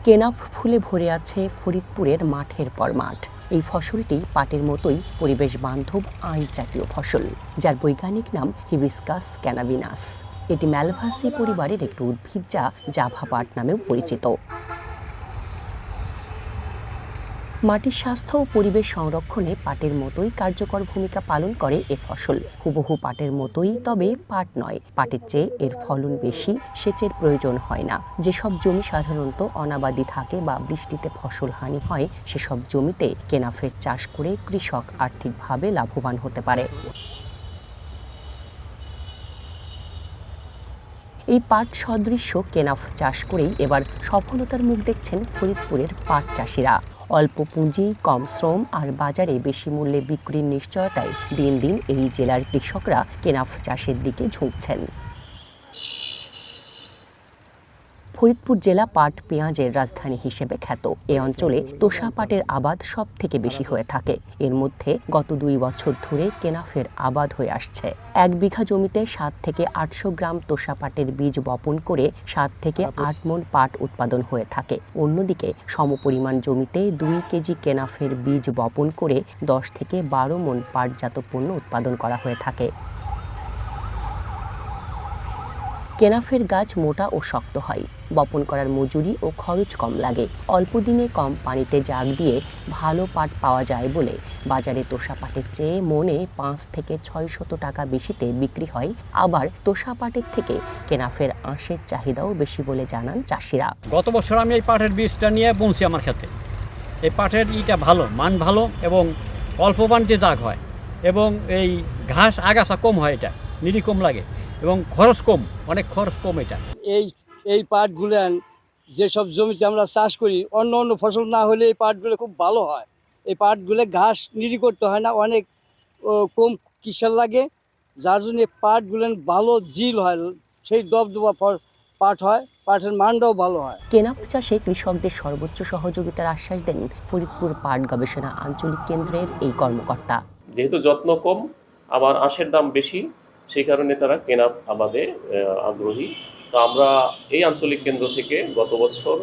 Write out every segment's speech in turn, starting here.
কেনাফ ফুলে ভরে আছে ফরিদপুরের মাঠের পর মাঠ। এই ফসলটি পাটের মতোই পরিবেশ বান্ধব আঁশ জাতীয় ফসল, যার বৈজ্ঞানিক নাম হিবিস্কাস ক্যানাবিনাস। এটি ম্যালভাসি পরিবারের একটি উদ্ভিদ যা জাভা পাট নামেও পরিচিত। মাটির স্বাস্থ্য ও পরিবেশ সংরক্ষণে পাটের মতোই কার্যকর ভূমিকা পালন করে এ ফসল। হুবহু পাটের মতোই, তবে পাট নয়। পাটের চেয়ে এর ফলন বেশি, সেচের প্রয়োজন হয় না। যেসব জমি সাধারণত অনাবাদি থাকে বা বৃষ্টিতে ফসল হানি হয়, সেসব জমিতে কেনাফের চাষ করে কৃষক আর্থিকভাবে লাভবান হতে পারে। এই পাট সদৃশ্য কেনাফ চাষ করেই এবার সফলতার মুখ দেখছেন ফরিদপুরের পাট চাষিরা। অল্প পুঁজি, কম শ্রম আর বাজারে বেশি মূল্যে বিক্রির নিশ্চয়তায় দিন দিন এই জেলার কৃষকরা কেনাফ চাষের দিকে ঝুঁকছেন। ফরিদপুর জেলা পাট পেঁয়াজের রাজধানী হিসেবে খ্যাত। এ অঞ্চলে তোষা পাটের আবাদ সব থেকে বেশি হয়ে থাকে। এর মধ্যে গত 2 বছর ধরে কেনাফের আবাদ হয়ে আসছে। 1 বিঘা জমিতে 7 থেকে 800 গ্রাম তোষা পাটের বীজ বপন করে 7 থেকে 8 মণ পাট উৎপাদন হয়ে থাকে। অন্যদিকে সমপরিমাণ জমিতে 2 কেজি কেনাফের বীজ বপন করে 10 থেকে 12 মণ পাটজাত পণ্য উৎপাদন করা হয়ে থাকে। কেনাফের গাছ মোটা ও শক্ত হয়। বপন করার মজুরি ও খরচ কম লাগে। অল্প দিনে কম পানিতে জাগ দিয়ে ভালো পাট পাওয়া যায় বলে বাজারে তোষা পাটের চেয়ে মণে 5 থেকে 600 টাকা বেশিতে বিক্রি হয়। আবার তোষা পাটের থেকে কেনাফের আঁশের চাহিদাও বেশি বলে জানান চাষিরা। গত বছর আমি এই পাটের বীজটা নিয়ে বুনছি আমার ক্ষেতে। এই পাটের ভালো, মান ভালো এবং অল্প পানিতে জাগ হয় এবং এই ঘাস আগাছা কম হয়, এটা নিরি কম লাগে এবং খরচ কম, অনেক খরচ কম এটা। এই পাটগুলো যেসব জমিতে আমরা চাষ করি, অন্য ফসল না হলে এই পাটগুলো খুব ভালো হয়। এই পাটগুলো ঘাস নিরি করতে হয় না, অনেক কম কিসার লাগে, যার জন্য এই পাটগুলো ভালো জিল হয়, সেই দবদবা পাট হয়, পাটের মানটাও ভালো হয়। কেনাফ চাষে কৃষকদের সর্বোচ্চ সহযোগিতার আশ্বাস দেন ফরিদপুর পাট গবেষণা আঞ্চলিক কেন্দ্রের এই কর্মকর্তা। যেহেতু যত্ন কম, আবার আঁশের দাম বেশি, সেই কারণে তারা কেনাফ আবাদে আগ্রহী। তো আমরা এই আঞ্চলিক কেন্দ্র থেকে গত বছর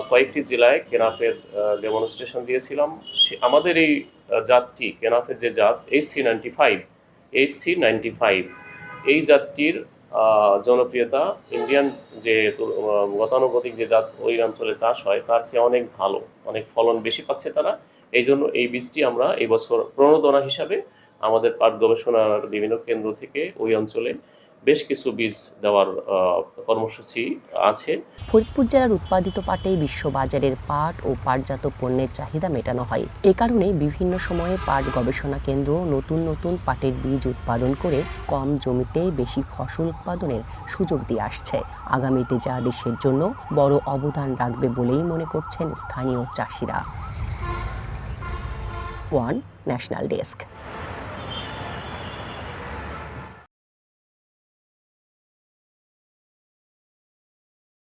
কয়েকটি জেলায় কেনাফের ডেমনস্ট্রেশন দিয়েছিলাম। আমাদের এই জাতটি, কেনাফের যে জাত HC95, এই জাতটির জনপ্রিয়তা ইন্ডিয়ান যে গতানুগতিক যে জাত ওই অঞ্চলে চাষ হয় তার চেয়ে অনেক ভালো, অনেক ফলন বেশি পাচ্ছে তারা। এই জন্য এই বীজটি আমরা এই বছর প্রণোদনা হিসাবে আমাদের পাট গবেষণার বিভিন্ন কেন্দ্র থেকে ওই অঞ্চলে বেশ কিছু বীজ দেওয়ার কর্মসূচি আছে। ফরিদপুর জেলার উৎপাদিত পাটে বিশ্ববাজারের পাট ও পাটজাত পণ্যের চাহিদা মেটানো হয়। এ কারণে বিভিন্ন সময়ে পাট গবেষণা কেন্দ্র নতুন নতুন পাটের বীজ উৎপাদন করে কম জমিতে বেশি ফসল উৎপাদনের সুযোগ দিয়ে আসছে। আগামীতে যা দেশের জন্য বড় অবদান রাখবে বলেই মনে করছেন স্থানীয় চাষিরা। One national desk.